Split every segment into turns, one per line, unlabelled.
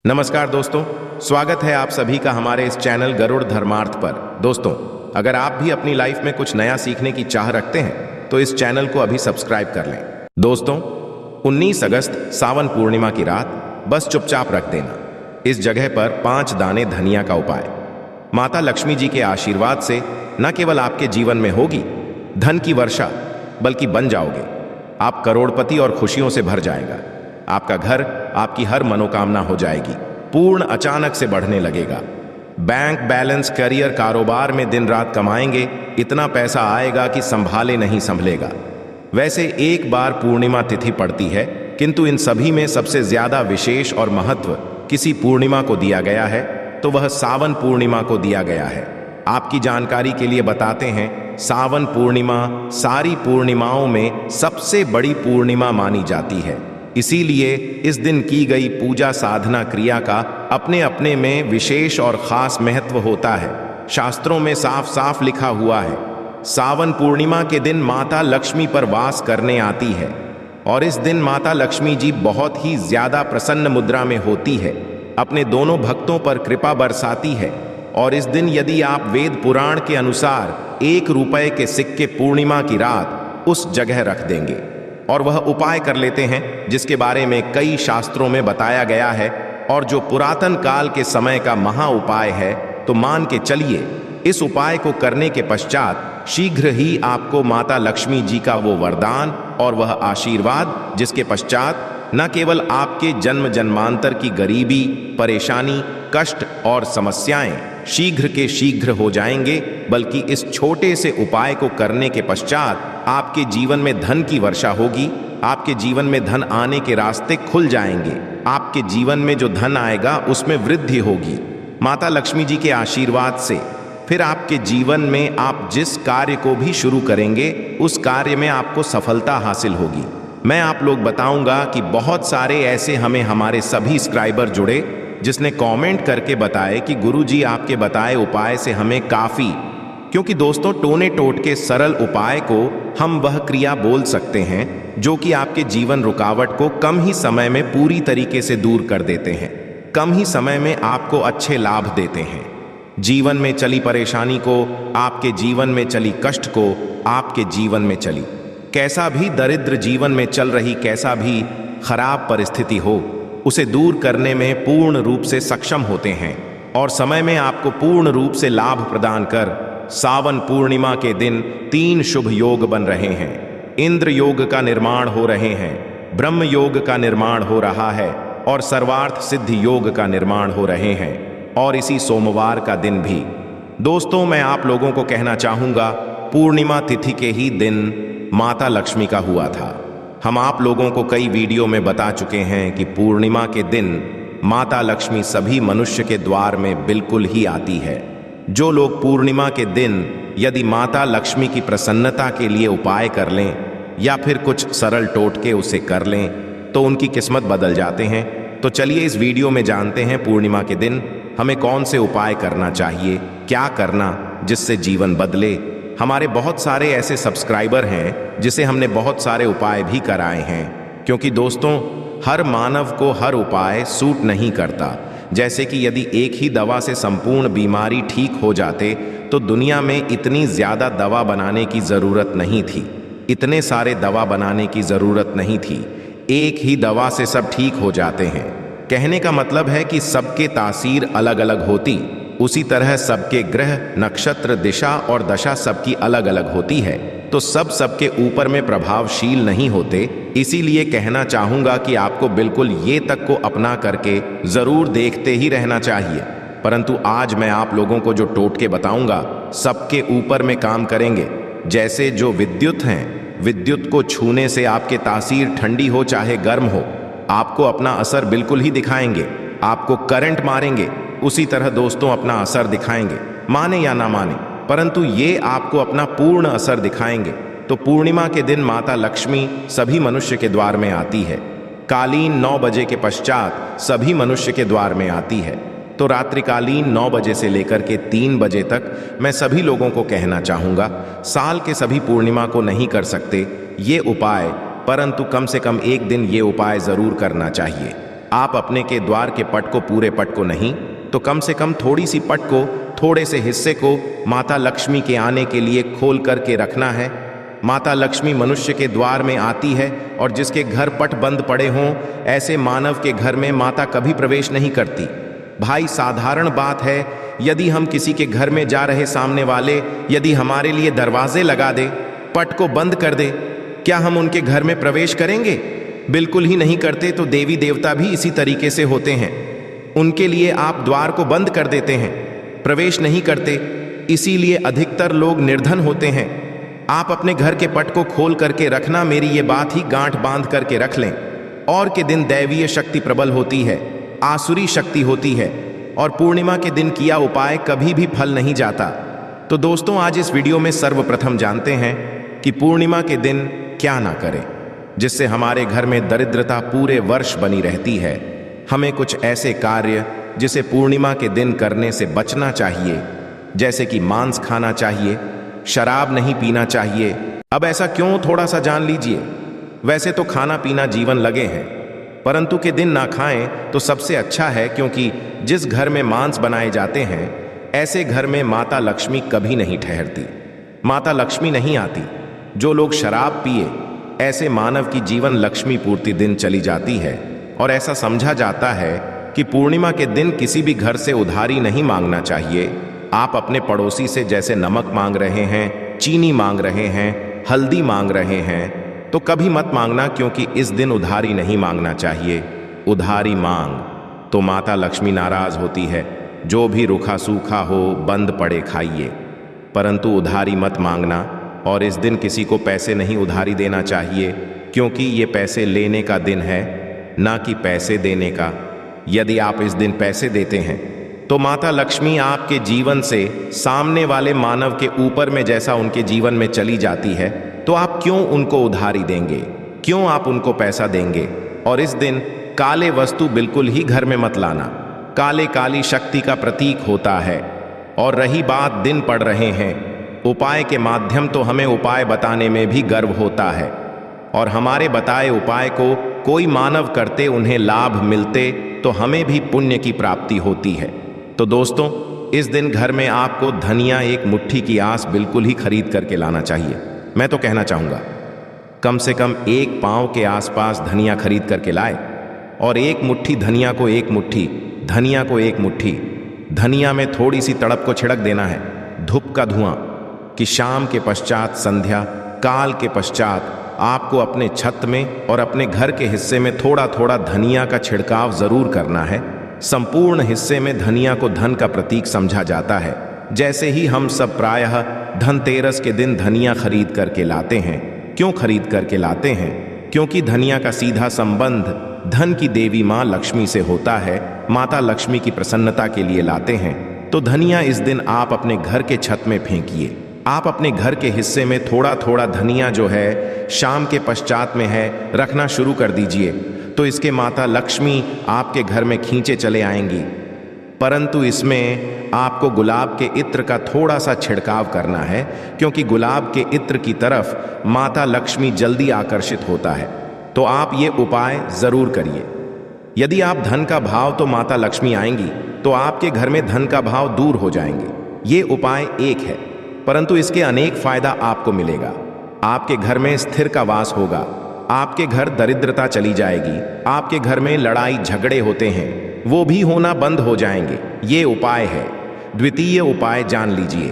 नमस्कार दोस्तों, स्वागत है आप सभी का हमारे इस चैनल गरुड़ धर्मार्थ पर। दोस्तों, अगर आप भी अपनी लाइफ में कुछ नया सीखने की चाह रखते हैं तो इस चैनल को अभी सब्सक्राइब कर लें। दोस्तों, 19 अगस्त सावन पूर्णिमा की रात बस चुपचाप रख देना। इस जगह पर 5 दाने धनिया का उपाय। माता लक्ष्मी जी के आशीर्वाद से न केवल आपके जीवन में होगी धन की वर्षा, बल्कि बन जाओगे आप करोड़पति और खुशियों से भर जाएगा। आपका घर, आपकी हर मनोकामना हो जाएगी पूर्ण, अचानक से बढ़ने लगेगा। बैंक बैलेंस, करियर, कारोबार में दिन रात कमाएंगे, इतना पैसा आएगा कि संभाले नहीं संभलेगा। वैसे एक बार पूर्णिमा तिथि पड़ती है, किंतु इन सभी में सबसे ज्यादा विशेष और महत्व किसी पूर्णिमा को दिया गया है, तो वह सावन पूर्णिमा को दिया गया है। आपकी जानकारी के लिए बताते हैं, सावन पूर्णिमा सारी पूर्णिमाओं में सबसे बड़ी पूर्णिमा मानी जाती है। इसीलिए इस दिन की गई पूजा साधना क्रिया का अपने अपने में विशेष और खास महत्व होता है। शास्त्रों में साफ साफ लिखा हुआ है, सावन पूर्णिमा के दिन माता लक्ष्मी पर वास करने आती है और इस दिन माता लक्ष्मी जी बहुत ही ज्यादा प्रसन्न मुद्रा में होती है, अपने दोनों भक्तों पर कृपा बरसाती है। और इस दिन यदि आप वेद पुराण के अनुसार 1 रुपए के सिक्के पूर्णिमा की रात उस जगह रख देंगे और वह उपाय कर लेते हैं जिसके बारे में कई शास्त्रों में बताया गया है और जो पुरातन काल के समय का महा उपाय है, तो मान के चलिए इस उपाय को करने के पश्चात शीघ्र ही आपको माता लक्ष्मी जी का वो वरदान और वह आशीर्वाद, जिसके पश्चात न केवल आपके जन्म जन्मांतर की गरीबी, परेशानी, कष्ट और समस्याएं शीघ्र के शीघ्र हो जाएंगे, बल्कि इस छोटे से उपाय को करने के पश्चात आपके जीवन में धन की वर्षा होगी। आपके जीवन में धन आने के रास्ते खुल जाएंगे। आपके जीवन में जो धन आएगा उसमें वृद्धि होगी माता लक्ष्मी जी के आशीर्वाद से। फिर आपके जीवन में आप जिस कार्य को भी शुरू करेंगे उस कार्य में आपको सफलता हासिल होगी। मैं आप लोग बताऊंगा कि बहुत सारे ऐसे हमारे सभी सब्सक्राइबर जुड़े जिसने कमेंट करके बताए कि गुरुजी आपके बताए उपाय से हमें काफ़ी, क्योंकि दोस्तों टोने टोट के सरल उपाय को हम वह क्रिया बोल सकते हैं जो कि आपके जीवन रुकावट को कम ही समय में पूरी तरीके से दूर कर देते हैं, कम ही समय में आपको अच्छे लाभ देते हैं। जीवन में चली परेशानी को, आपके जीवन में चली कष्ट को, आपके जीवन में चली कैसा भी दरिद्र जीवन में चल रही कैसा भी खराब परिस्थिति हो, उसे दूर करने में पूर्ण रूप से सक्षम होते हैं और समय में आपको पूर्ण रूप से लाभ प्रदान कर सावन पूर्णिमा के दिन 3 शुभ योग बन रहे हैं। इंद्र योग का निर्माण हो रहे हैं, ब्रह्म योग का निर्माण हो रहा है और सर्वार्थ सिद्धि योग का निर्माण हो रहे हैं, और इसी सोमवार का दिन भी। दोस्तों, मैं आप लोगों को कहना चाहूँगा, पूर्णिमा तिथि के ही दिन माता लक्ष्मी का हुआ था। हम आप लोगों को कई वीडियो में बता चुके हैं कि पूर्णिमा के दिन माता लक्ष्मी सभी मनुष्य के द्वार में बिल्कुल ही आती है। जो लोग पूर्णिमा के दिन यदि माता लक्ष्मी की प्रसन्नता के लिए उपाय कर लें या फिर कुछ सरल टोटके उसे कर लें तो उनकी किस्मत बदल जाते हैं। तो चलिए इस वीडियो में जानते हैं पूर्णिमा के दिन हमें कौन से उपाय करना चाहिए, क्या करना जिससे जीवन बदले। हमारे बहुत सारे ऐसे सब्सक्राइबर हैं जिसे हमने बहुत सारे उपाय भी कराए हैं, क्योंकि दोस्तों हर मानव को हर उपाय सूट नहीं करता। जैसे कि यदि एक ही दवा से संपूर्ण बीमारी ठीक हो जाते तो दुनिया में इतनी ज़्यादा दवा बनाने की ज़रूरत नहीं थी, इतने सारे दवा बनाने की ज़रूरत नहीं थी। एक ही दवा से सब ठीक हो जाते हैं। कहने का मतलब है कि सबके तासीर अलग अलग होती, उसी तरह सबके ग्रह, नक्षत्र, दिशा और दशा सबकी अलग अलग होती है, तो सब सबके ऊपर में प्रभावशील नहीं होते। इसीलिए कहना चाहूँगा कि आपको बिल्कुल ये तक को अपना करके ज़रूर देखते ही रहना चाहिए। परंतु आज मैं आप लोगों को जो टोटके बताऊँगा सबके ऊपर में काम करेंगे। जैसे जो विद्युत हैं, विद्युत को छूने से आपके तासीर ठंडी हो चाहे गर्म हो, आपको अपना असर बिल्कुल ही दिखाएंगे। आपको करंट मारेंगे, उसी तरह दोस्तों अपना असर दिखाएंगे, माने या ना माने, परंतु ये आपको अपना पूर्ण असर दिखाएंगे। तो पूर्णिमा के दिन माता लक्ष्मी सभी मनुष्य के द्वार में आती है। कालीन 9 बजे के पश्चात सभी मनुष्य के द्वार में आती है। तो रात्रिकालीन 9 बजे से लेकर के 3 बजे तक मैं सभी लोगों को कहना चाहूँगा, साल के सभी पूर्णिमा को नहीं कर सकते ये उपाय, परंतु कम से कम एक दिन ये उपाय ज़रूर करना चाहिए। आप अपने के द्वार के पट को, पूरे पट को नहीं तो कम से कम थोड़ी सी पट को, थोड़े से हिस्से को माता लक्ष्मी के आने के लिए खोल करके रखना है। माता लक्ष्मी मनुष्य के द्वार में आती है और जिसके घर पट बंद पड़े हों, ऐसे मानव के घर में माता कभी प्रवेश नहीं करती। भाई, साधारण बात है, यदि हम किसी के घर में जा रहे सामने वाले यदि हमारे लिए दरवाजे लगा दे, पट को बंद कर दे, क्या हम उनके घर में प्रवेश करेंगे? बिल्कुल ही नहीं करते। तो देवी देवता भी इसी तरीके से होते हैं, उनके लिए आप द्वार को बंद कर देते हैं, प्रवेश नहीं करते। इसीलिए अधिकतर लोग निर्धन होते हैं। आप अपने घर के पट को खोल करके रखना, मेरी ये बात ही गांठ बांध करके रख लें। और के दिन दैवीय शक्ति प्रबल होती है, आसुरी शक्ति होती है, और पूर्णिमा के दिन किया उपाय कभी भी फल नहीं जाता। तो दोस्तों, आज इस वीडियो में सर्वप्रथम जानते हैं कि पूर्णिमा के दिन क्या ना करें जिससे हमारे घर में दरिद्रता पूरे वर्ष बनी रहती है। हमें कुछ ऐसे कार्य जिसे पूर्णिमा के दिन करने से बचना चाहिए, जैसे कि मांस खाना चाहिए, शराब नहीं पीना चाहिए। अब ऐसा क्यों, थोड़ा सा जान लीजिए। वैसे तो खाना पीना जीवन लगे हैं, परंतु के दिन ना खाएं तो सबसे अच्छा है, क्योंकि जिस घर में मांस बनाए जाते हैं, ऐसे घर में माता लक्ष्मी कभी नहीं ठहरती, माता लक्ष्मी नहीं आती। जो लोग शराब पिए, ऐसे मानव की जीवन लक्ष्मी पूर्ति दिन चली जाती है। और ऐसा समझा जाता है कि पूर्णिमा के दिन किसी भी घर से उधारी नहीं मांगना चाहिए। आप अपने पड़ोसी से जैसे नमक मांग रहे हैं, चीनी मांग रहे हैं, हल्दी मांग रहे हैं, तो कभी मत मांगना, क्योंकि इस दिन उधारी नहीं मांगना चाहिए। उधारी मांग तो माता लक्ष्मी नाराज होती है। जो भी रूखा सूखा हो, बंद पड़े खाइए, परंतु उधारी मत मांगना। और इस दिन किसी को पैसे नहीं उधारी देना चाहिए, क्योंकि ये पैसे लेने का दिन है, ना कि पैसे देने का। यदि आप इस दिन पैसे देते हैं तो माता लक्ष्मी आपके जीवन से सामने वाले मानव के ऊपर में जैसा उनके जीवन में चली जाती है, तो आप क्यों उनको उधारी देंगे, क्यों आप उनको पैसा देंगे? और इस दिन काले वस्तु बिल्कुल ही घर में मत लाना, काले काली शक्ति का प्रतीक होता है। और रही बात दिन पड़ रहे हैं, उपाय के माध्यम, तो हमें उपाय बताने में भी गर्व होता है, और हमारे बताए उपाय को कोई मानव करते उन्हें लाभ मिलते तो हमें भी पुण्य की प्राप्ति होती है। तो दोस्तों, इस दिन घर में आपको धनिया एक मुट्ठी की आस बिल्कुल ही खरीद करके लाना चाहिए। मैं तो कहना चाहूँगा, कम से कम 1 पाँव के आसपास धनिया खरीद करके लाए, और 1 मुट्ठी धनिया को, 1 मुट्ठी धनिया को, 1 मुट्ठी धनिया में थोड़ी सी तड़प को छिड़क देना है, धूप का धुआं, कि शाम के पश्चात, संध्या काल के पश्चात आपको अपने छत में और अपने घर के हिस्से में थोड़ा थोड़ा धनिया का छिड़काव जरूर करना है। संपूर्ण हिस्से में धनिया को धन का प्रतीक समझा जाता है। जैसे ही हम सब प्रायः धनतेरस के दिन धनिया खरीद करके लाते हैं। क्यों खरीद करके लाते हैं? क्योंकि धनिया का सीधा संबंध धन की देवी माँ लक्ष्मी से होता है। माता लक्ष्मी की प्रसन्नता के लिए लाते हैं। तो धनिया इस दिन आप अपने घर के छत में फेंकिए। आप अपने घर के हिस्से में थोड़ा थोड़ा धनिया जो है शाम के पश्चात में है रखना शुरू कर दीजिए, तो इसके माता लक्ष्मी आपके घर में खींचे चले आएंगी। परंतु इसमें आपको गुलाब के इत्र का थोड़ा सा छिड़काव करना है, क्योंकि गुलाब के इत्र की तरफ माता लक्ष्मी जल्दी आकर्षित होता है। तो आप ये उपाय जरूर करिए। यदि आप धन का भाव, तो माता लक्ष्मी आएंगी, तो आपके घर में धन का भाव दूर हो जाएंगे। ये उपाय एक है, परंतु इसके अनेक फायदा आपको मिलेगा। आपके घर में स्थिर का वास होगा, आपके घर दरिद्रता चली जाएगी, आपके घर में लड़ाई झगड़े होते हैं वो भी होना बंद हो जाएंगे। ये उपाय है। द्वितीय उपाय जान लीजिए।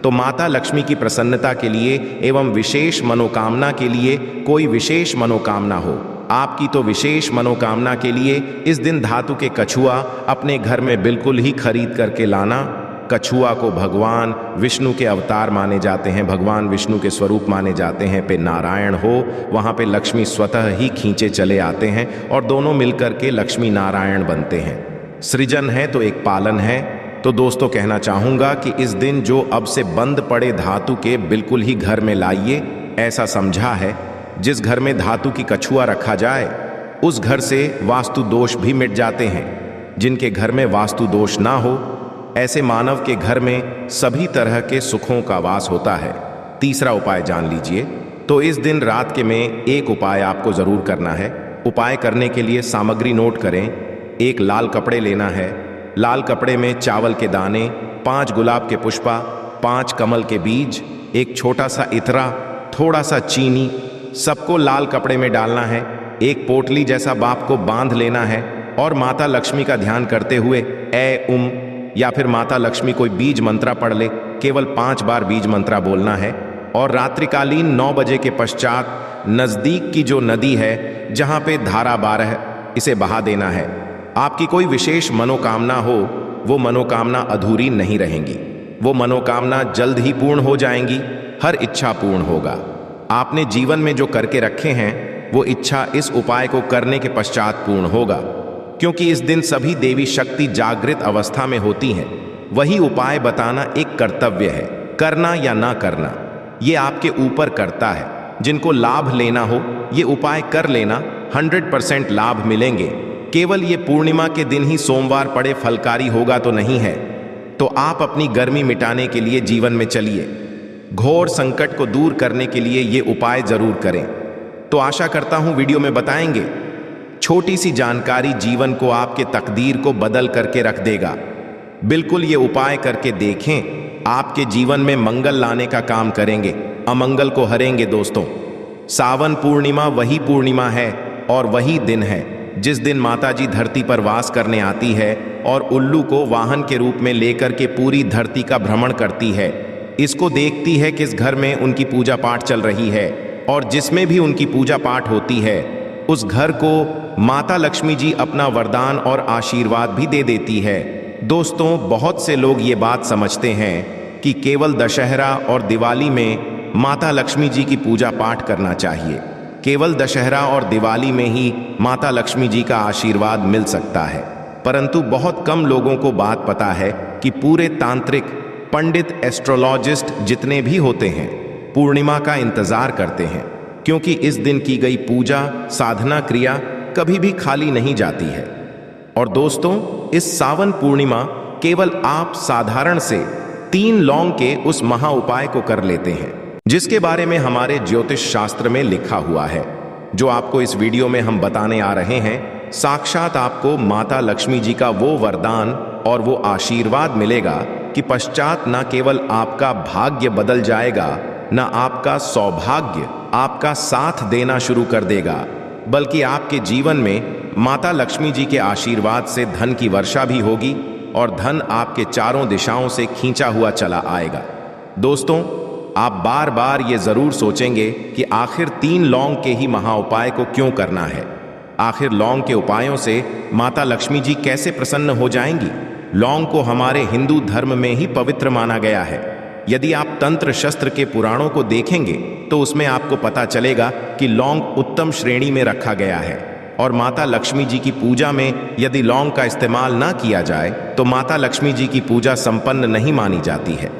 तो माता लक्ष्मी की प्रसन्नता के लिए एवं विशेष मनोकामना के लिए, कोई विशेष मनोकामना हो आपकी, तो विशेष मनोकामना के लिए इस दिन धातु के कछुआ अपने घर में बिल्कुल ही खरीद करके लाना। कछुआ को भगवान विष्णु के अवतार माने जाते हैं, भगवान विष्णु के स्वरूप माने जाते हैं। पे नारायण हो, वहाँ पे लक्ष्मी स्वतः ही खींचे चले आते हैं और दोनों मिलकर के लक्ष्मी नारायण बनते हैं। सृजन है तो एक पालन है। तो दोस्तों, कहना चाहूँगा कि इस दिन जो अब से बंद पड़े धातु के बिल्कुल ही घर में लाइए। ऐसा समझा है, जिस घर में धातु की कछुआ रखा जाए उस घर से वास्तु दोष भी मिट जाते हैं। जिनके घर में वास्तु दोष ना हो, ऐसे मानव के घर में सभी तरह के सुखों का वास होता है। तीसरा उपाय जान लीजिए। तो इस दिन रात के में एक उपाय आपको जरूर करना है। उपाय करने के लिए सामग्री नोट करें। एक लाल कपड़े लेना है। लाल कपड़े में चावल के दाने, 5 गुलाब के पुष्पा, 5 कमल के बीज, एक छोटा सा इतरा, थोड़ा सा चीनी, सबको लाल कपड़े में डालना है। एक पोटली जैसा बाप को बांध लेना है और माता लक्ष्मी का ध्यान करते हुए या फिर माता लक्ष्मी कोई बीज मंत्रा पढ़ ले। केवल 5 बार बीज मंत्रा बोलना है और रात्रिकालीन 9 बजे के पश्चात नजदीक की जो नदी है जहां पे धारा 12 है, इसे बहा देना है। आपकी कोई विशेष मनोकामना हो, वो मनोकामना अधूरी नहीं रहेंगी, वो मनोकामना जल्द ही पूर्ण हो जाएंगी। हर इच्छा पूर्ण होगा। आपने जीवन में जो करके रखे हैं वो इच्छा इस उपाय को करने के पश्चात पूर्ण होगा, क्योंकि इस दिन सभी देवी शक्ति जागृत अवस्था में होती हैं। वही उपाय बताना एक कर्तव्य है, करना या ना करना ये आपके ऊपर करता है। जिनको लाभ लेना हो ये उपाय कर लेना, 100% लाभ मिलेंगे। केवल ये पूर्णिमा के दिन ही सोमवार पड़े फलकारी होगा तो नहीं है। तो आप अपनी गर्मी मिटाने के लिए जीवन में चलिए, घोर संकट को दूर करने के लिए ये उपाय जरूर करें। तो आशा करता हूं वीडियो में बताएंगे। छोटी सी जानकारी जीवन को, आपके तकदीर को बदल करके रख देगा। बिल्कुल ये उपाय करके देखें, आपके जीवन में मंगल लाने का काम करेंगे, अमंगल को हरेंगे। दोस्तों, सावन पूर्णिमा वही पूर्णिमा है और वही दिन है जिस दिन माताजी धरती पर वास करने आती है और उल्लू को वाहन के रूप में लेकर के पूरी धरती का भ्रमण करती है। इसको देखती है किस घर में उनकी पूजा पाठ चल रही है, और जिसमें भी उनकी पूजा पाठ होती है उस घर को माता लक्ष्मी जी अपना वरदान और आशीर्वाद भी दे देती है। दोस्तों, बहुत से लोग ये बात समझते हैं कि केवल दशहरा और दिवाली में माता लक्ष्मी जी की पूजा पाठ करना चाहिए। केवल दशहरा और दिवाली में ही माता लक्ष्मी जी का आशीर्वाद मिल सकता है, परंतु बहुत कम लोगों को बात पता है कि पूरे तांत्रिक, पंडित, एस्ट्रोलॉजिस्ट जितने भी होते हैं पूर्णिमा का इंतजार करते हैं, क्योंकि इस दिन की गई पूजा, साधना, क्रिया कभी भी खाली नहीं जाती है। और दोस्तों, इस सावन पूर्णिमा केवल आप साधारण से 3 लौंग के उस महा उपाय को कर लेते हैं, जिसके बारे में हमारे ज्योतिष शास्त्र में लिखा हुआ है। जो आपको इस वीडियो में हम बताने आ रहे हैं, साक्षात आपको माता लक्ष्मी जी का वो वरदान और वो आशीर्वाद मिलेगा कि पश्चात न केवल आपका भाग्य बदल जाएगा, न आपका सौभाग्य आपका साथ देना शुरू कर देगा, बल्कि आपके जीवन में माता लक्ष्मी जी के आशीर्वाद से धन की वर्षा भी होगी और धन आपके चारों दिशाओं से खींचा हुआ चला आएगा। दोस्तों, आप बार बार ये जरूर सोचेंगे कि आखिर 3 लौंग के ही महा उपाय को क्यों करना है। आखिर लौंग के उपायों से माता लक्ष्मी जी कैसे प्रसन्न हो जाएंगी। लौंग को हमारे हिंदू धर्म में ही पवित्र माना गया है। यदि आप तंत्र शस्त्र के पुराणों को देखेंगे तो उसमें आपको पता चलेगा कि लौंग उत्तम श्रेणी में रखा गया है, और माता लक्ष्मी जी की पूजा में यदि लौंग का इस्तेमाल ना किया जाए तो माता लक्ष्मी जी की पूजा संपन्न नहीं मानी जाती है।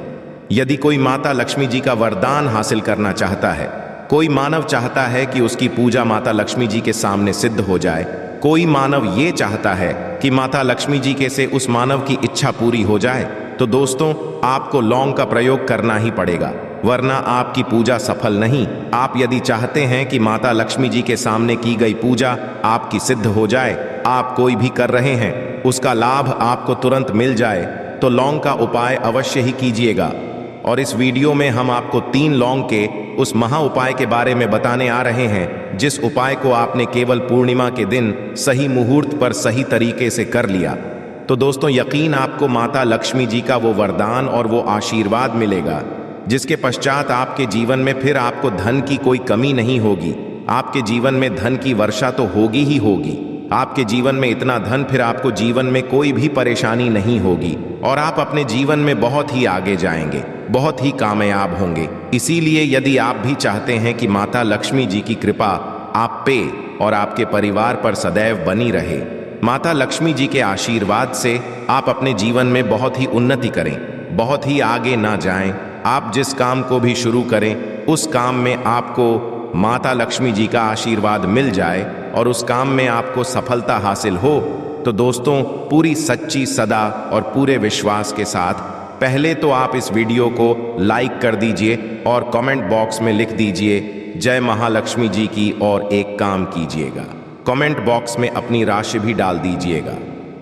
यदि कोई माता लक्ष्मी जी का वरदान हासिल करना चाहता है, कोई मानव चाहता है कि उसकी पूजा माता लक्ष्मी जी के सामने सिद्ध हो जाए, कोई मानव ये चाहता है कि माता लक्ष्मी जी के से उस मानव की इच्छा पूरी हो जाए, तो दोस्तों, आपको लौंग का प्रयोग करना ही पड़ेगा, वरना आपकी पूजा सफल नहीं। आप यदि चाहते हैं कि माता लक्ष्मी जी के सामने की गई पूजा आपकी सिद्ध हो जाए, आप कोई भी कर रहे हैं उसका लाभ आपको तुरंत मिल जाए, तो लौंग का उपाय अवश्य ही कीजिएगा। और इस वीडियो में हम आपको 3 लौंग के उस महा उपाय के बारे में बताने आ रहे हैं, जिस उपाय को आपने केवल पूर्णिमा के दिन सही मुहूर्त पर सही तरीके से कर लिया तो दोस्तों, यकीन आपको माता लक्ष्मी जी का वो वरदान और वो आशीर्वाद मिलेगा, जिसके पश्चात आपके जीवन में फिर आपको धन की कोई कमी नहीं होगी। आपके जीवन में धन की वर्षा तो होगी ही होगी। आपके जीवन में इतना धन, फिर आपको जीवन में कोई भी परेशानी नहीं होगी और आप अपने जीवन में बहुत ही आगे जाएंगे, बहुत ही कामयाब होंगे। इसीलिए यदि आप भी चाहते हैं कि माता लक्ष्मी जी की कृपा आप पे और आपके परिवार पर सदैव बनी रहे, माता लक्ष्मी जी के आशीर्वाद से आप अपने जीवन में बहुत ही उन्नति करें, बहुत ही आगे ना जाएं, आप जिस काम को भी शुरू करें उस काम में आपको माता लक्ष्मी जी का आशीर्वाद मिल जाए और उस काम में आपको सफलता हासिल हो, तो दोस्तों, पूरी सच्ची सदा और पूरे विश्वास के साथ पहले तो आप इस वीडियो को लाइक कर दीजिए और कमेंट बॉक्स में लिख दीजिए जय महालक्ष्मी जी की और एक काम कीजिएगा। कमेंट बॉक्स में अपनी राशि भी डाल दीजिएगा।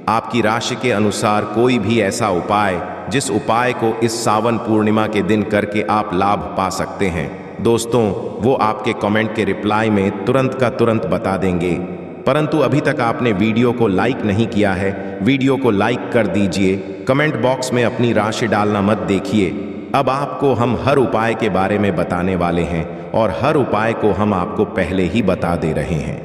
आपकी राशि के अनुसार कोई भी ऐसा उपाय जिस उपाय को इस सावन पूर्णिमा के दिन करके आप लाभ पा सकते हैं दोस्तों, वो आपके कमेंट के रिप्लाई में तुरंत का तुरंत बता देंगे। परंतु अभी तक आपने वीडियो को लाइक नहीं किया है, वीडियो को लाइक कर दीजिए। कमेंट बॉक्स में अपनी राशि डालना मत देखिए। अब आपको हम हर उपाय के बारे में बताने वाले हैं और हर उपाय को हम आपको पहले ही बता दे रहे हैं।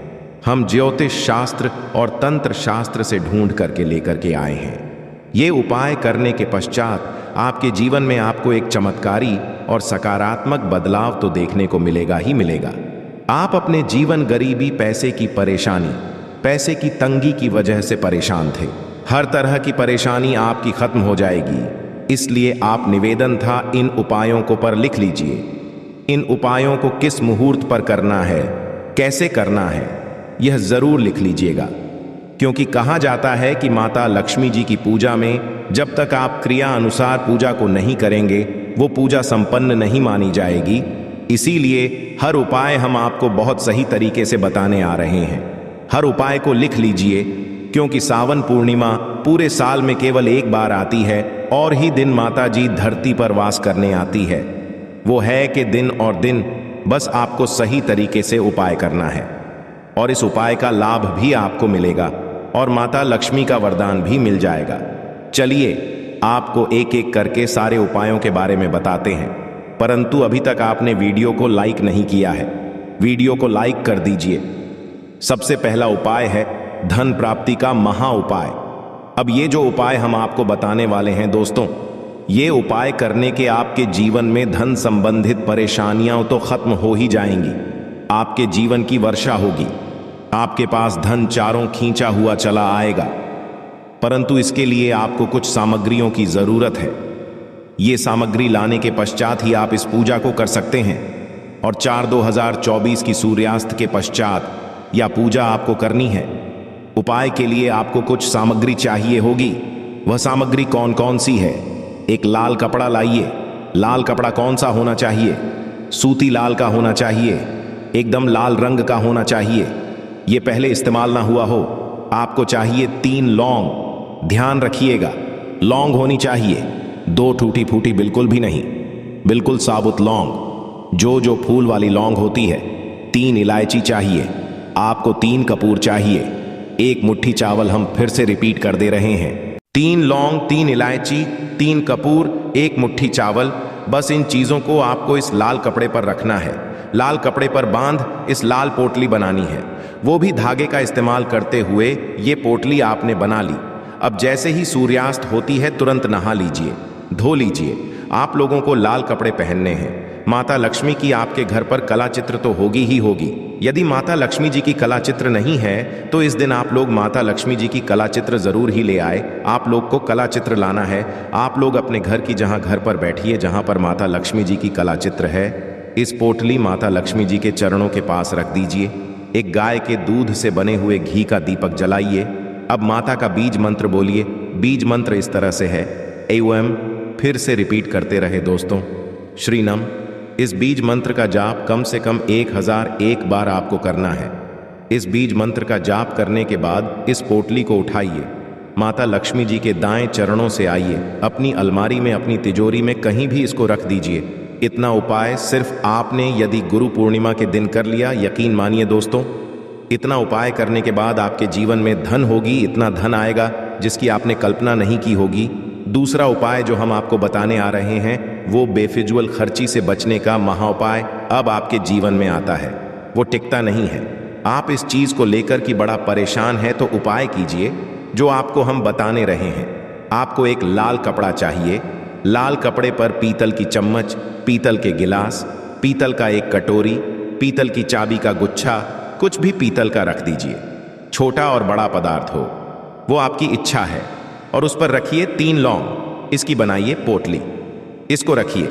हम ज्योतिष शास्त्र और तंत्र शास्त्र से ढूंढ करके लेकर के आए हैं। ये उपाय करने के पश्चात आपके जीवन में आपको एक चमत्कारी और सकारात्मक बदलाव तो देखने को मिलेगा ही मिलेगा। आप अपने जीवन गरीबी, पैसे की परेशानी, पैसे की तंगी की वजह से परेशान थे। हर तरह की परेशानी आपकी खत्म हो जाएगी। इसलिए आप निवेदन था इन उपायों को पर लिख लीजिए। इन उपायों को किस मुहूर्त पर करना है, कैसे करना है, यह जरूर लिख लीजिएगा। क्योंकि कहा जाता है कि माता लक्ष्मी जी की पूजा में जब तक आप क्रिया अनुसार पूजा को नहीं करेंगे वो पूजा संपन्न नहीं मानी जाएगी। इसीलिए हर उपाय हम आपको बहुत सही तरीके से बताने आ रहे हैं। हर उपाय को लिख लीजिए, क्योंकि सावन पूर्णिमा पूरे साल में केवल एक बार आती है और ही दिन माता जी धरती पर वास करने आती है। वो है कि दिन और दिन बस आपको सही तरीके से उपाय करना है और इस उपाय का लाभ भी आपको मिलेगा और माता लक्ष्मी का वरदान भी मिल जाएगा। चलिए आपको एक एक करके सारे उपायों के बारे में बताते हैं। परंतु अभी तक आपने वीडियो को लाइक नहीं किया है, वीडियो को लाइक कर दीजिए। सबसे पहला उपाय है धन प्राप्ति का महा उपाय। अब ये जो उपाय हम आपको बताने वाले हैं दोस्तों, ये उपाय करने के आपके जीवन में धन संबंधित परेशानियां तो खत्म हो ही जाएंगी। आपके जीवन की वर्षा होगी, आपके पास धन चारों खींचा हुआ चला आएगा। परंतु इसके लिए आपको कुछ सामग्रियों की जरूरत है। ये सामग्री लाने के पश्चात ही आप इस पूजा को कर सकते हैं और 4/2024 की सूर्यास्त के पश्चात यह पूजा आपको करनी है। उपाय के लिए आपको कुछ सामग्री चाहिए होगी। वह सामग्री कौन कौन सी है? एक लाल कपड़ा लाइए। लाल कपड़ा कौन सा होना चाहिए? सूती लाल का होना चाहिए, एकदम लाल रंग का होना चाहिए। ये पहले इस्तेमाल ना हुआ हो। आपको चाहिए 3 लौंग। ध्यान रखिएगा, लौंग होनी चाहिए, 2 टूटी फूटी बिल्कुल भी नहीं, बिल्कुल साबुत लौंग, जो फूल वाली लौंग होती है। 3 इलायची चाहिए आपको, 3 कपूर चाहिए, 1 मुट्ठी चावल। हम फिर से रिपीट कर दे रहे हैं, 3 लौंग, 3 इलायची, 3 कपूर, 1 मुट्ठी चावल। बस इन चीजों को आपको इस लाल कपड़े पर रखना है। लाल कपड़े पर बांध इस लाल पोटली बनानी है, वो भी धागे का इस्तेमाल करते हुए। ये पोटली आपने बना ली। अब जैसे ही सूर्यास्त होती है तुरंत नहा लीजिए, धो लीजिए। आप लोगों को लाल कपड़े पहनने हैं। माता लक्ष्मी की आपके घर पर कला चित्र तो होगी ही होगी। यदि माता लक्ष्मी जी की कला चित्र नहीं है तो इस दिन आप लोग माता लक्ष्मी जी की कला चित्र जरूर ही ले आए। आप लोग को कला चित्र लाना है। आप लोग अपने घर की जहां घर पर बैठिए जहां पर माता लक्ष्मी जी की कला चित्र है। इस पोटली माता लक्ष्मी जी के चरणों के पास रख दीजिए। एक गाय के दूध से बने हुए घी का दीपक जलाइए। अब माता का बीज मंत्र बोलिए। बीज मंत्र इस तरह से है, एवं फिर से रिपीट करते रहे दोस्तों, श्रीनम। इस बीज मंत्र का जाप कम से कम 1001 बार आपको करना है। इस बीज मंत्र का जाप करने के बाद इस पोटली को उठाइए, माता लक्ष्मी जी के दाएं चरणों से आइए, अपनी अलमारी में, अपनी तिजोरी में कहीं भी इसको रख दीजिए। इतना उपाय सिर्फ आपने यदि गुरु पूर्णिमा के दिन कर लिया, यकीन मानिए दोस्तों, इतना उपाय करने के बाद आपके जीवन में धन होगी। इतना धन आएगा जिसकी आपने कल्पना नहीं की होगी। दूसरा उपाय जो हम आपको बताने आ रहे हैं वो बेफिजुल खर्ची से बचने का महा उपाय अब आपके जीवन में आता है। वो टिकता नहीं है। आप इस चीज को लेकर कि बड़ा परेशान है तो उपाय कीजिए जो आपको हम बताने रहे हैं। आपको एक लाल कपड़ा चाहिए। लाल कपड़े पर पीतल की चम्मच, पीतल के गिलास, पीतल का एक कटोरी, पीतल की चाबी का गुच्छा, कुछ भी पीतल का रख दीजिए। छोटा और बड़ा पदार्थ हो, वो आपकी इच्छा है। और उस पर रखिए 3 लौंग। इसकी बनाइए पोटली। इसको रखिए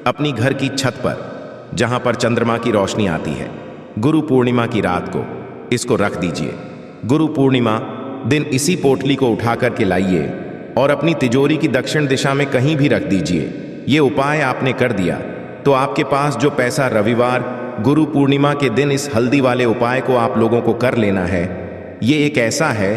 अपनी घर की छत पर जहां पर चंद्रमा की रोशनी आती है। गुरु पूर्णिमा की रात को इसको रख दीजिए। गुरु पूर्णिमा दिन इसी पोटली को उठा करके लाइए और अपनी तिजोरी की दक्षिण दिशा में कहीं भी रख दीजिए। ये उपाय आपने कर दिया तो आपके पास जो पैसा रविवार गुरु पूर्णिमा के दिन इस हल्दी वाले उपाय को आप लोगों को कर लेना है। ये एक ऐसा है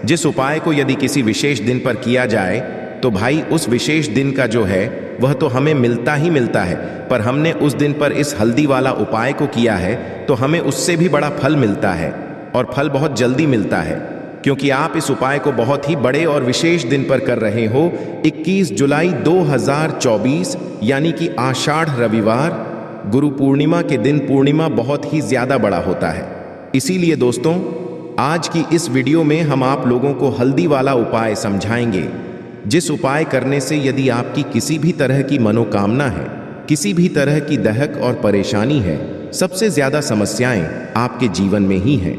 जिस उपाय को यदि किसी विशेष दिन पर किया जाए तो भाई उस विशेष दिन का जो है वह तो हमें मिलता ही मिलता है, पर हमने उस दिन पर इस हल्दी वाला उपाय को किया है तो हमें उससे भी बड़ा फल मिलता है, और फल बहुत जल्दी मिलता है, क्योंकि आप इस उपाय को बहुत ही बड़े और विशेष दिन पर कर रहे हो। 21 जुलाई 2024 यानी कि आषाढ़ रविवार गुरु पूर्णिमा के दिन पूर्णिमा बहुत ही ज्यादा बड़ा होता है। इसीलिए दोस्तों, आज की इस वीडियो में हम आप लोगों को हल्दी वाला उपाय समझाएंगे, जिस उपाय करने से यदि आपकी किसी भी तरह की मनोकामना है, किसी भी तरह की दहक और परेशानी है, सबसे ज्यादा समस्याएं आपके जीवन में ही हैं।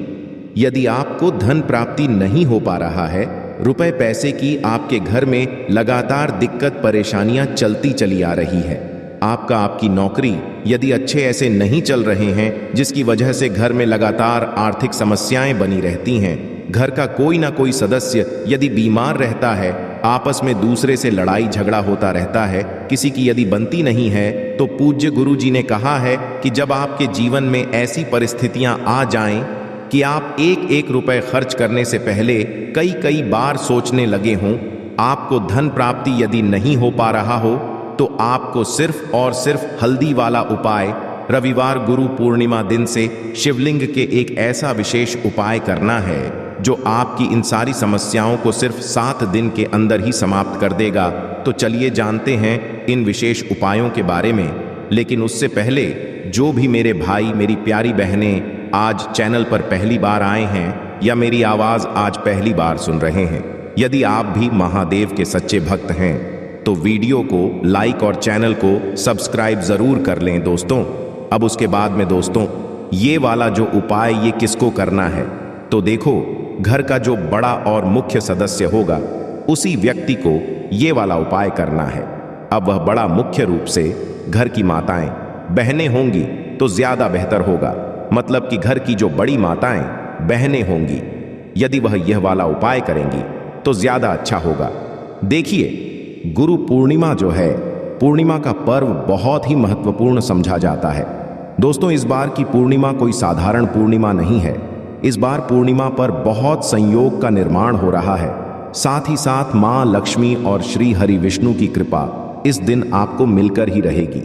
यदि आपको धन प्राप्ति नहीं हो पा रहा है, रुपए पैसे की आपके घर में लगातार दिक्कत परेशानियां चलती चली आ रही है, आपकी नौकरी यदि अच्छे ऐसे नहीं चल रहे हैं, जिसकी वजह से घर में लगातार आर्थिक समस्याएं बनी रहती हैं, घर का कोई ना कोई सदस्य यदि बीमार रहता है, आपस में दूसरे से लड़ाई झगड़ा होता रहता है, किसी की यदि बनती नहीं है, तो पूज्य गुरु जी ने कहा है कि जब आपके जीवन में ऐसी परिस्थितियां आ जाएं कि आप एक एक रुपए खर्च करने से पहले कई कई बार सोचने लगे हों, आपको धन प्राप्ति यदि नहीं हो पा रहा हो, तो आपको सिर्फ और सिर्फ हल्दी वाला उपाय रविवार गुरु पूर्णिमा दिन से शिवलिंग के एक ऐसा विशेष उपाय करना है जो आपकी इन सारी समस्याओं को सिर्फ 7 दिन के अंदर ही समाप्त कर देगा। तो चलिए जानते हैं इन विशेष उपायों के बारे में। लेकिन उससे पहले जो भी मेरे भाई मेरी प्यारी बहनें आज चैनल पर पहली बार आए हैं या मेरी आवाज आज पहली बार सुन रहे हैं, यदि आप भी महादेव के सच्चे भक्त हैं तो वीडियो को लाइक और चैनल को सब्सक्राइब जरूर कर लें दोस्तों। अब उसके बाद में दोस्तों, ये वाला जो उपाय ये किसको करना है, तो देखो, घर का जो बड़ा और मुख्य सदस्य होगा उसी व्यक्ति को ये वाला उपाय करना है। अब वह बड़ा मुख्य रूप से घर की माताएं बहनें होंगी तो ज्यादा बेहतर होगा, मतलब कि घर की जो बड़ी माताएं बहनें होंगी, यदि वह यह वाला उपाय करेंगी तो ज्यादा अच्छा होगा। देखिए, गुरु पूर्णिमा जो है, पूर्णिमा का पर्व बहुत ही महत्वपूर्ण समझा जाता है दोस्तों। इस बार की पूर्णिमा कोई साधारण पूर्णिमा नहीं है। इस बार पूर्णिमा पर बहुत संयोग का निर्माण हो रहा है। साथ ही साथ मां लक्ष्मी और श्री हरि विष्णु की कृपा इस दिन आपको मिलकर ही रहेगी।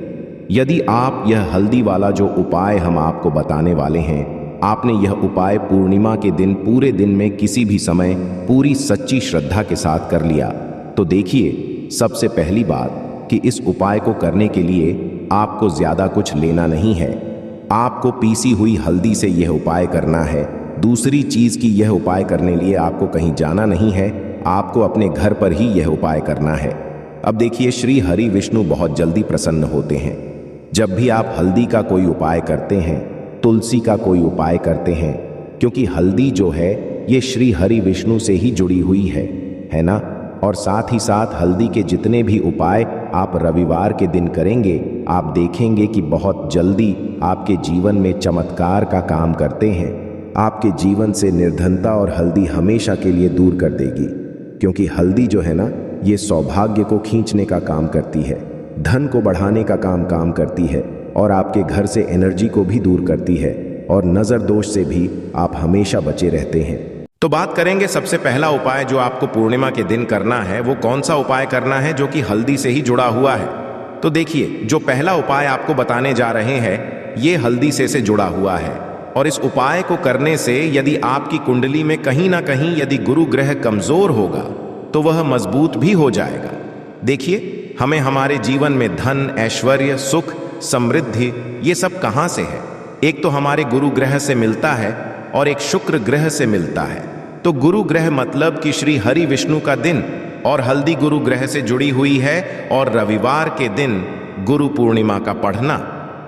यदि आप यह हल्दी वाला जो उपाय हम आपको बताने वाले हैं, आपने यह उपाय पूर्णिमा के दिन पूरे दिन में किसी भी समय पूरी सच्ची श्रद्धा के साथ कर लिया, तो देखिए, सबसे पहली बात कि इस उपाय को करने के लिए आपको ज्यादा कुछ लेना नहीं है। आपको पीसी हुई हल्दी से यह उपाय करना है। दूसरी चीज की यह उपाय करने लिए आपको कहीं जाना नहीं है, आपको अपने घर पर ही यह उपाय करना है। अब देखिए, श्री हरि विष्णु बहुत जल्दी प्रसन्न होते हैं। जब भी आप हल्दी का कोई उपाय करते हैं, तुलसी का कोई उपाय करते हैं, क्योंकि हल्दी जो है ये श्री हरि विष्णु से ही जुड़ी हुई है ना। और साथ ही साथ हल्दी के जितने भी उपाय आप रविवार के दिन करेंगे, आप देखेंगे कि बहुत जल्दी आपके जीवन में चमत्कार का काम करते हैं। आपके जीवन से निर्धनता और हल्दी हमेशा के लिए दूर कर देगी, क्योंकि हल्दी जो है ना, ये सौभाग्य को खींचने का काम करती है, धन को बढ़ाने का काम करती है, और आपके घर से एनर्जी को भी दूर करती है, और नजर दोष से भी आप हमेशा बचे रहते हैं। तो बात करेंगे सबसे पहला उपाय जो आपको पूर्णिमा के दिन करना है, वो कौन सा उपाय करना है जो कि हल्दी से ही जुड़ा हुआ है। तो देखिए, जो पहला उपाय आपको बताने जा रहे हैं ये हल्दी से जुड़ा हुआ है, और इस उपाय को करने से यदि आपकी कुंडली में कहीं ना कहीं यदि गुरु ग्रह कमजोर होगा तो वह मजबूत भी हो जाएगा। देखिए, हमें हमारे जीवन में धन, ऐश्वर्य, सुख, समृद्धि ये सब कहां से है? एक तो हमारे गुरु ग्रह से मिलता है और एक शुक्र ग्रह से मिलता है। तो गुरु ग्रह मतलब कि श्री हरि विष्णु का दिन, और हल्दी गुरु ग्रह से जुड़ी हुई है, और रविवार के दिन गुरु पूर्णिमा का पढ़ना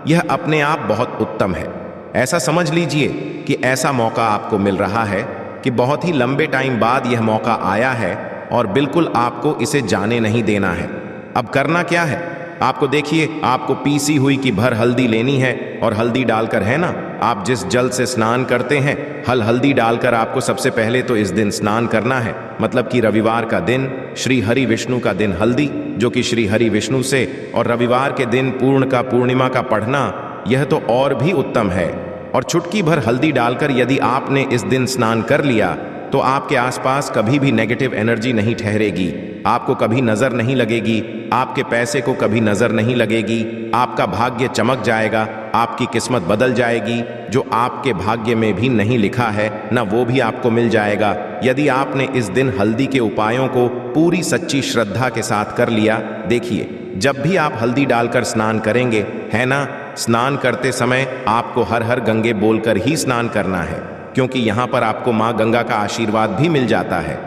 यह अपने आप बहुत उत्तम है। ऐसा समझ लीजिए कि ऐसा मौका आपको मिल रहा है कि बहुत ही लंबे टाइम बाद यह मौका आया है, और बिल्कुल आपको इसे जाने नहीं देना है। अब करना क्या है? आपको देखिए, आपको पीसी हुई की भर हल्दी लेनी है, और हल्दी डालकर, है ना, आप जिस जल से स्नान करते हैं, हल्दी डालकर आपको सबसे पहले तो इस दिन स्नान करना है। मतलब कि रविवार का दिन, श्री हरि विष्णु का दिन हल्दी, जो कि श्री हरि विष्णु से, और रविवार के दिन पूर्णिमा का पढ़ना यह तो और भी उत्तम है। और चुटकी भर हल्दी डालकर यदि आपने इस दिन स्नान कर लिया तो आपके आसपास कभी भी नेगेटिव एनर्जी नहीं ठहरेगी, आपको कभी नजर नहीं लगेगी, आपके पैसे को कभी नजर नहीं लगेगी, आपका भाग्य चमक जाएगा, आपकी किस्मत बदल जाएगी। जो आपके भाग्य में भी नहीं लिखा है ना वो भी आपको मिल जाएगा यदि आपने इस दिन हल्दी के उपायों को पूरी सच्ची श्रद्धा के साथ कर लिया। देखिए, जब भी आप हल्दी डालकर स्नान करेंगे, है ना, स्नान करते समय आपको हर हर गंगे बोलकर ही स्नान करना है, क्योंकि यहाँ पर आपको माँ गंगा का आशीर्वाद भी मिल जाता है।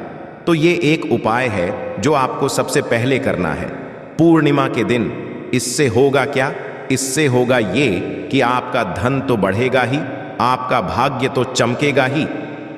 तो ये एक उपाय है जो आपको सबसे पहले करना है पूर्णिमा के दिन। इससे होगा क्या? इससे होगा ये कि आपका धन तो बढ़ेगा ही, आपका भाग्य तो चमकेगा ही,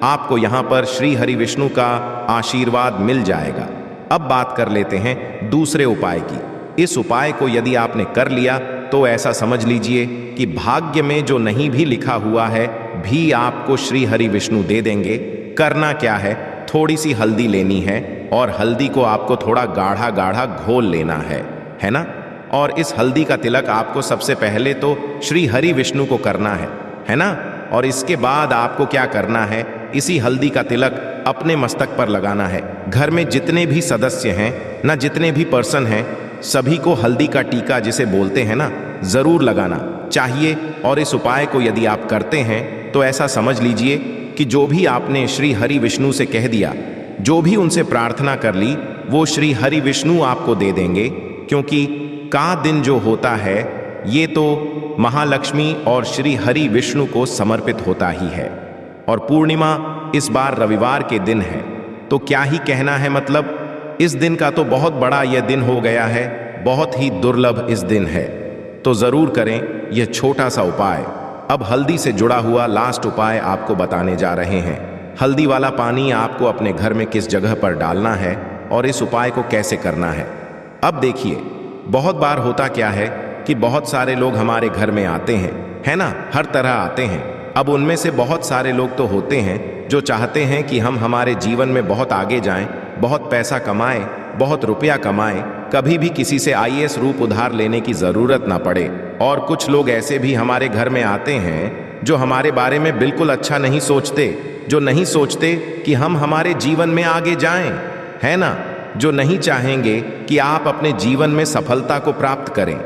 आपको यहाँ पर श्री हरि विष्णु का आशीर्वाद मिल जाएगा। अब बात कर लेते हैं दूसरे उपाय की। इस उपाय को यदि आपने कर लिया तो ऐसा समझ लीजिए कि भाग्य में जो नहीं भी लिखा हुआ है भी आपको श्री हरि विष्णु दे देंगे। करना क्या है, थोड़ी सी हल्दी लेनी है और हल्दी को आपको थोड़ा गाढ़ा गाढ़ा घोल लेना है ना। और इस हल्दी का तिलक आपको सबसे पहले तो श्री हरि विष्णु को करना है ना। और इसके बाद आपको क्या करना है, इसी हल्दी का तिलक अपने मस्तक पर लगाना है। घर में जितने भी सदस्य हैं ना, जितने भी पर्सन हैं, सभी को हल्दी का टीका जिसे बोलते हैं ना, जरूर लगाना चाहिए। और इस उपाय को यदि आप करते हैं तो ऐसा समझ लीजिए कि जो भी आपने श्री हरि विष्णु से कह दिया, जो भी उनसे प्रार्थना कर ली, वो श्री हरि विष्णु आपको दे देंगे। क्योंकि का दिन जो होता है ये तो महालक्ष्मी और श्री हरि विष्णु को समर्पित होता ही है। और पूर्णिमा इस बार रविवार के दिन है, तो क्या ही कहना है, मतलब इस दिन का तो बहुत बड़ा यह दिन हो गया है, बहुत ही दुर्लभ इस दिन है। तो जरूर करें यह छोटा सा उपाय। अब हल्दी से जुड़ा हुआ लास्ट उपाय आपको बताने जा रहे हैं। हल्दी वाला पानी आपको अपने घर में किस जगह पर डालना है और इस उपाय को कैसे करना है। अब देखिए, बहुत बार होता क्या है कि बहुत सारे लोग हमारे घर में आते हैं, है ना, हर तरह आते हैं। अब उनमें से बहुत सारे लोग तो होते हैं जो चाहते हैं कि हम हमारे जीवन में बहुत आगे जाएं, बहुत पैसा कमाएं, बहुत रुपया कमाएं, कभी भी किसी से आईएएस रूप उधार लेने की जरूरत ना पड़े। और कुछ लोग ऐसे भी हमारे घर में आते हैं जो हमारे बारे में बिल्कुल अच्छा नहीं सोचते, जो नहीं सोचते कि हम हमारे जीवन में आगे जाएं, है ना, जो नहीं चाहेंगे कि आप अपने जीवन में सफलता को प्राप्त करें,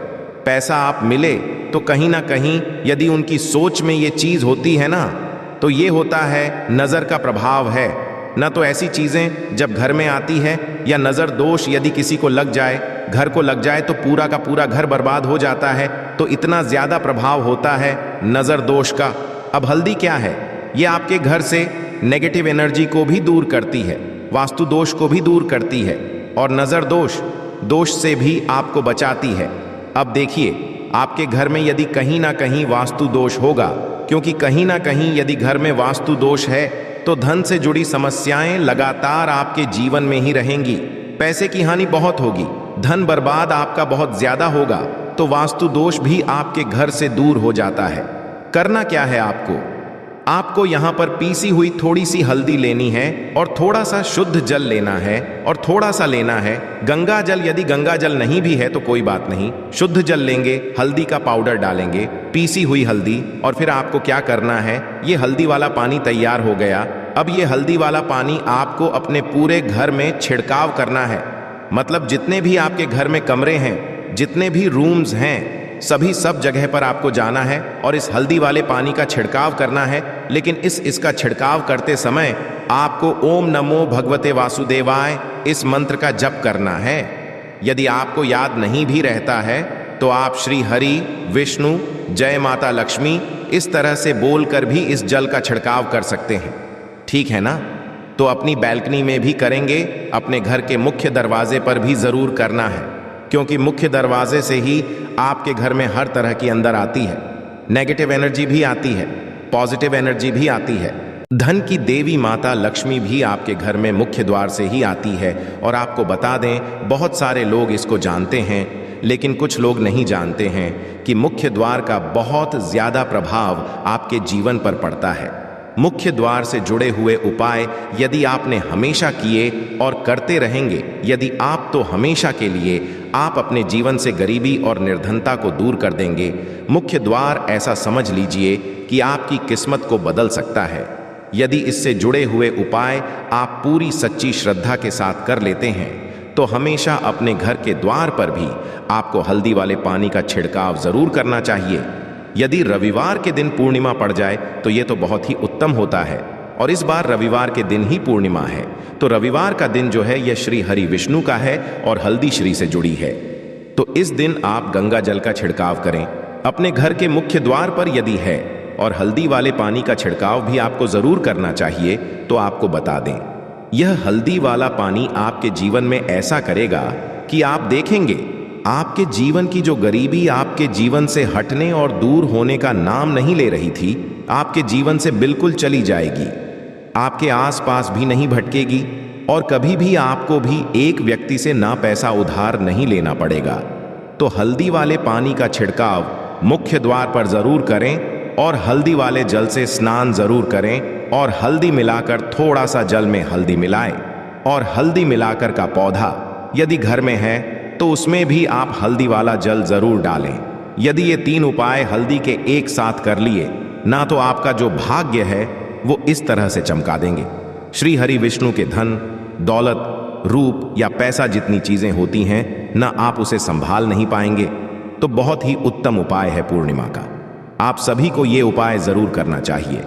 पैसा आप मिले। तो कहीं ना कहीं यदि उनकी सोच में ये चीज होती है ना, तो ये होता है नजर का प्रभाव है ना। तो ऐसी चीजें जब घर में आती है या नजर दोष यदि किसी को लग जाए, घर को लग जाए, तो पूरा का पूरा घर बर्बाद हो जाता है। तो इतना ज्यादा प्रभाव होता है नजर दोष का। अब हल्दी क्या है, ये आपके घर से नेगेटिव एनर्जी को भी दूर करती है, वास्तु दोष को भी दूर करती है और नजर दोष से भी आपको बचाती है। अब देखिए, आपके घर में यदि कहीं ना कहीं वास्तु दोष होगा, क्योंकि कहीं ना कहीं यदि घर में वास्तु दोष है तो धन से जुड़ी समस्याएं लगातार आपके जीवन में ही रहेंगी, पैसे की हानि बहुत होगी, धन बर्बाद आपका बहुत ज्यादा होगा। तो वास्तु दोष भी आपके घर से दूर हो जाता है। करना क्या है, आपको यहाँ पर पीसी हुई थोड़ी सी हल्दी लेनी है और थोड़ा सा शुद्ध जल लेना है और थोड़ा सा लेना है गंगा जल। यदि गंगा जल नहीं भी है तो कोई बात नहीं, शुद्ध जल लेंगे, हल्दी का पाउडर डालेंगे, पीसी हुई हल्दी। और फिर आपको क्या करना है, ये हल्दी वाला पानी तैयार हो गया। अब ये हल्दी वाला पानी आपको अपने पूरे घर में छिड़काव करना है। मतलब जितने भी आपके घर में कमरे हैं, जितने भी रूम्स हैं, सभी सब जगह पर आपको जाना है और इस हल्दी वाले पानी का छिड़काव करना है। लेकिन इसका छिड़काव करते समय आपको ओम नमो भगवते वासुदेवाय इस मंत्र का जप करना है। यदि आपको याद नहीं भी रहता है तो आप श्री हरि विष्णु जय माता लक्ष्मी इस तरह से बोलकर भी इस जल का छिड़काव कर सकते हैं, ठीक है ना। तो अपनी बैल्कनी में भी करेंगे, अपने घर के मुख्य दरवाजे पर भी जरूर करना है, क्योंकि मुख्य दरवाजे से ही आपके घर में हर तरह की अंदर आती है, नेगेटिव एनर्जी भी आती है, पॉजिटिव एनर्जी भी आती है। धन की देवी माता लक्ष्मी भी आपके घर में मुख्य द्वार से ही आती है। और आपको बता दें, बहुत सारे लोग इसको जानते हैं, लेकिन कुछ लोग नहीं जानते हैं कि मुख्य द्वार का बहुत ज्यादा प्रभाव आपके जीवन पर पड़ता है। मुख्य द्वार से जुड़े हुए उपाय यदि आपने हमेशा किए और करते रहेंगे, यदि आप तो हमेशा के लिए आप अपने जीवन से गरीबी और निर्धनता को दूर कर देंगे। मुख्य द्वार ऐसा समझ लीजिए कि आपकी किस्मत को बदल सकता है। यदि इससे जुड़े हुए उपाय आप पूरी सच्ची श्रद्धा के साथ कर लेते हैं तो हमेशा अपने घर के द्वार पर भी आपको हल्दी वाले पानी का छिड़काव जरूर करना चाहिए। यदि रविवार के दिन पूर्णिमा पड़ जाए तो ये तो बहुत ही उत्तम होता है, और इस बार रविवार के दिन ही पूर्णिमा है, तो रविवार का दिन जो है यह श्री हरि विष्णु का है और हल्दी श्री से जुड़ी है। तो इस दिन आप गंगा जल का छिड़काव करें अपने घर के मुख्य द्वार पर यदि है, और हल्दी वाले पानी का छिड़काव भी आपको जरूर करना चाहिए। तो आपको बता दें, यह हल्दी वाला पानी आपके जीवन में ऐसा करेगा कि आप देखेंगे आपके जीवन की जो गरीबी आपके जीवन से हटने और दूर होने का नाम नहीं ले रही थी, आपके जीवन से बिल्कुल चली जाएगी, आपके आसपास भी नहीं भटकेगी, और कभी भी आपको भी एक व्यक्ति से ना पैसा उधार नहीं लेना पड़ेगा। तो हल्दी वाले पानी का छिड़काव मुख्य द्वार पर जरूर करें, और हल्दी वाले जल से स्नान जरूर करें, और हल्दी मिलाकर थोड़ा सा जल में हल्दी मिलाएं, और हल्दी मिलाकर का पौधा यदि घर में है तो उसमें भी आप हल्दी वाला जल जरूर डालें। यदि ये 3 उपाय हल्दी के एक साथ कर लिए ना, तो आपका जो भाग्य है वो इस तरह से चमका देंगे। श्री हरि विष्णु के धन, दौलत, रूप या पैसा जितनी चीजें होती हैं ना, आप उसे संभाल नहीं पाएंगे। तो बहुत ही उत्तम उपाय है पूर्णिमा का, आप सभी को ये उपाय जरूर करना चाहिए।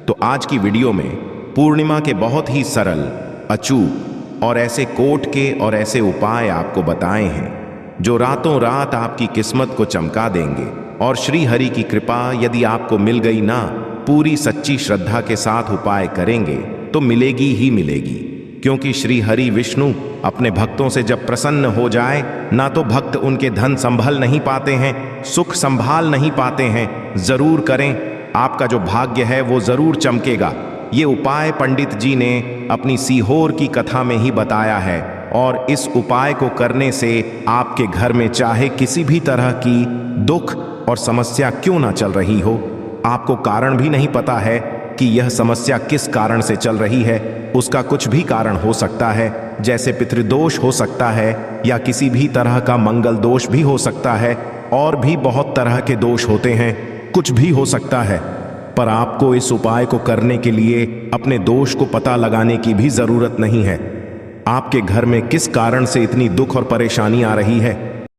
तो आज की वीडियो में पूर्णिमा के बहुत ही सरल, अचूक और ऐसे कोट के और ऐसे उपाय आपको बताए हैं जो रातों रात आपकी किस्मत को चमका देंगे। और श्री हरि की कृपा यदि आपको मिल गई ना, पूरी सच्ची श्रद्धा के साथ उपाय करेंगे तो मिलेगी ही मिलेगी, क्योंकि श्री हरि विष्णु अपने भक्तों से जब प्रसन्न हो जाए ना, तो भक्त उनके धन संभल नहीं पाते हैं, सुख संभाल नहीं पाते हैं। जरूर करें, आपका जो भाग्य है वो जरूर चमकेगा। ये उपाय पंडित जी ने अपनी सीहोर की कथा में ही बताया है, और इस उपाय को करने से आपके घर में चाहे किसी भी तरह की दुख और समस्या क्यों ना चल रही हो, आपको कारण भी नहीं पता है कि यह समस्या किस कारण से चल रही है, उसका कुछ भी कारण हो सकता है, जैसे पितृदोष हो सकता है या किसी भी तरह का मंगल दोष भी हो सकता है, और भी बहुत तरह के दोष होते हैं, कुछ भी हो सकता है। पर आपको इस उपाय को करने के लिए अपने दोष को पता लगाने की भी जरूरत नहीं है। आपके घर में किस कारण से इतनी दुख और परेशानी आ रही है